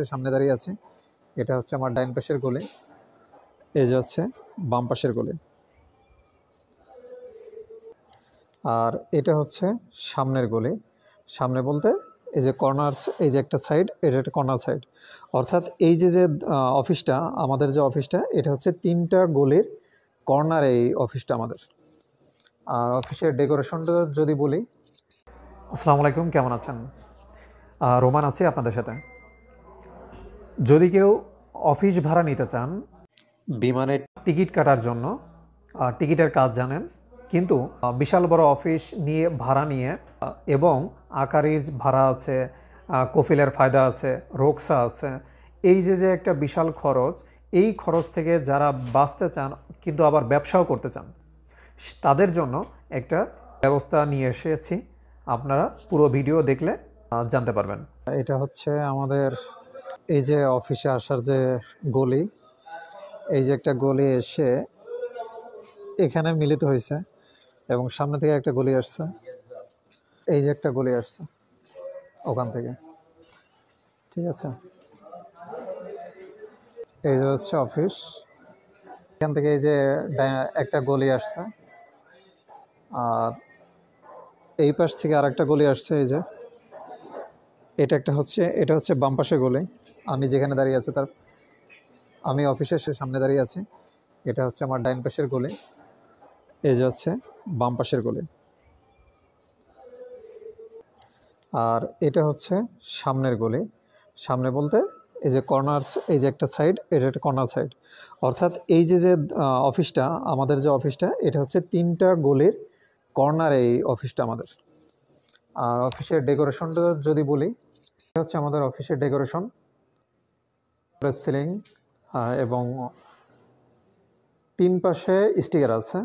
সামনে দাঁড়িয়ে আছি। এটা হচ্ছে আমার ডাইন পাশের গলি, এই যে হচ্ছে বাম পাশের গলি, আর এটা হচ্ছে সামনের গলি। সামনে বলতে এই যে কর্নার, এই যে একটা সাইড, এটা একটা কর্নার সাইড। অর্থাৎ এই যে যে অফিসটা, আমাদের যে অফিসটা, এটা হচ্ছে 3টা গলির কর্নার এই অফিসটা আমাদের। আর অফিসের ডেকোরেশনটা যদি বলি, আসসালামু আলাইকুম, কেমন আছেন? রোমান আছি আপনাদের সাথে। যদি কেউ অফিস ভাড়া নিতে চান, বিমানের টিকিট কাটার জন্য, টিকিটের কাজ জানেন, কিন্তু বিশাল বড় অফিস নিয়ে ভাড়া নিয়ে, এবং আকারির ভাড়া আছে, কফিলের ফায়দা আছে, রোকসা আছে, এই যে যে একটা বিশাল খরচ, এই খরচ থেকে যারা বাঁচতে চান কিন্তু আবার ব্যবসাও করতে চান, তাদের জন্য একটা ব্যবস্থা নিয়ে এসেছি। আপনারা পুরো ভিডিও দেখলে জানতে পারবেন। এটা হচ্ছে আমাদের এই যে অফিসে আসার যে গলি, এই যে একটা গলি এসে এখানে মিলিত হয়েছে, এবং সামনে থেকে একটা গলি আসছে, এই যে একটা গলি আসছে ওখান থেকে, ঠিক আছে। এই যে হচ্ছে অফিস, এখান থেকে এই যে একটা গলি আসছে, আর এই পাশ থেকে আর একটা গলি আসছে। এই যে এটা হচ্ছে বাম পাশের গলি। আমি যেখানে দাঁড়িয়ে আছি আমি অফিসের সামনে দাঁড়িয়ে আছি। এটা হচ্ছে আমার ডাইন পাশের গলি, এই যে হচ্ছে বাম পাশের গলি, আর এটা হচ্ছে সামনের গলি। সামনে বলতে এই যে কর্নার, এই যে একটা সাইড, এটা একটা কর্নার সাইড। অর্থাৎ এই যে যে অফিসটা, আমাদের যে অফিসটা, এটা হচ্ছে 3টা গলির কর্নার এই অফিসটা আমাদের। আর অফিসের ডেকোরেশনটা যদি বলি, এটা হচ্ছে আমাদের অফিসের ডেকোরেশন, সিলিং, এবং 3 পাশে স্টিকার আছে।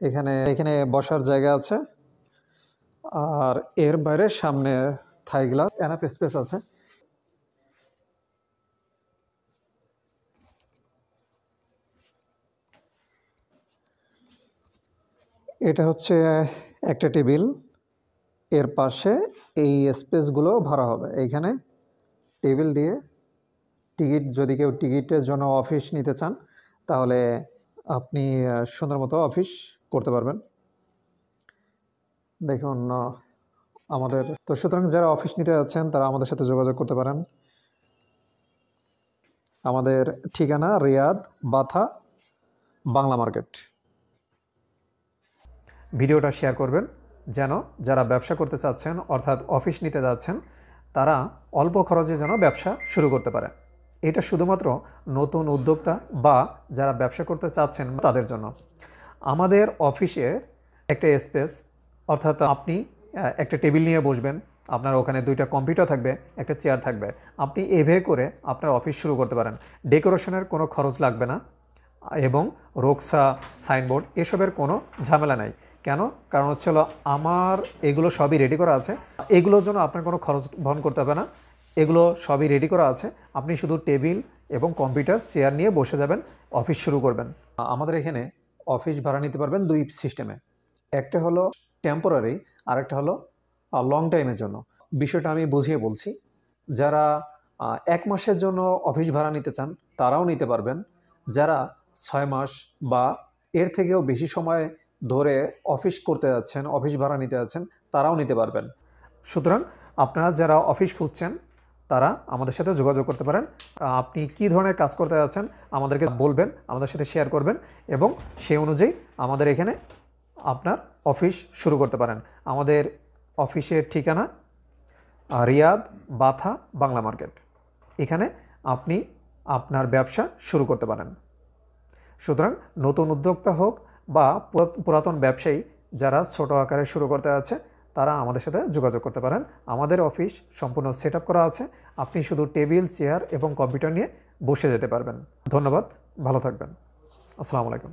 এখানে এখানে বসার জায়গা আছে, আর এর বাইরে সামনে থাই গ্লাস, এনাফ স্পেস আছে। এটা হচ্ছে একটা টেবিল, এর পাশে এই স্পেসগুলো ভরা হবে। এইখানে টেবিল দিয়ে টিকিট, যদি কেউ টিকিটের জন্য অফিস নিতে চান, তাহলে আপনি সুন্দর মতো অফিস করতে পারবেন। দেখুন, আমাদের তো, সুতরাং যারা অফিস নিতে যাচ্ছেন তারা আমাদের সাথে যোগাযোগ করতে পারেন। আমাদের ঠিকানা রিয়াদ, বাথা, বাংলা মার্কেট। ভিডিওটা শেয়ার করবেন, যেন যারা ব্যবসা করতে চাচ্ছেন, অর্থাৎ অফিস নিতে যাচ্ছেন, তারা অল্প খরচে যেন ব্যবসা শুরু করতে পারে। এটা শুধুমাত্র নতুন উদ্যোক্তা বা যারা ব্যবসা করতে চাচ্ছেন তাদের জন্য। আমাদের অফিসে একটা স্পেস, অর্থাৎ আপনি একটা টেবিল নিয়ে বসবেন, আপনার ওখানে 2টা কম্পিউটার থাকবে, একটা চেয়ার থাকবে, আপনি এভাবে করে আপনার অফিস শুরু করতে পারেন। ডেকোরেশনের কোনো খরচ লাগবে না, এবং রোকসা, সাইনবোর্ড, এসবের কোনো ঝামেলা নাই। কেন? কারণ হচ্ছে হলো আমার এগুলো সবই রেডি করা আছে, এগুলোর জন্য আপনার কোনো খরচ বহন করতে হবে না। এগুলো সবই রেডি করা আছে, আপনি শুধু টেবিল এবং কম্পিউটার, চেয়ার নিয়ে বসে যাবেন, অফিস শুরু করবেন। আমাদের এখানে অফিস ভাড়া নিতে পারবেন 2 সিস্টেমে। একটা হলো টেম্পোরারি, আর একটা হলো লং টাইমের জন্য। বিষয়টা আমি বুঝিয়ে বলছি। যারা 1 মাসের জন্য অফিস ভাড়া নিতে চান তারাও নিতে পারবেন। যারা 6 মাস বা এর থেকেও বেশি সময় ধরে অফিস করতে যাচ্ছেন, অফিস ভাড়া নিতে যাচ্ছেন, তারাও নিতে পারবেন। সুতরাং আপনারা যারা অফিস খুঁজছেন তারা আমাদের সাথে যোগাযোগ করতে পারেন। আপনি কি ধরনের কাজ করতে যাচ্ছেন আমাদেরকে বলবেন, আমাদের সাথে শেয়ার করবেন, এবং সেই অনুযায়ী আমাদের এখানে আপনার অফিস শুরু করতে পারেন। আমাদের অফিসের ঠিকানা রিয়াদ, বাথা, বাংলা মার্কেট। এখানে আপনি আপনার ব্যবসা শুরু করতে পারেন। সুতরাং নতুন উদ্যোক্তা হোক বা পুরাতন ব্যবসায়ী, যারা ছোট আকারে শুরু করতে আছে, তারা আমাদের সাথে যোগাযোগ করতে পারেন। আমাদের অফিস সম্পূর্ণ সেট আপ করা আছে, আপনি শুধু টেবিল, চেয়ার এবং কম্পিউটার নিয়ে বসে যেতে পারবেন। ধন্যবাদ, ভালো থাকবেন। আসসালামু আলাইকুম।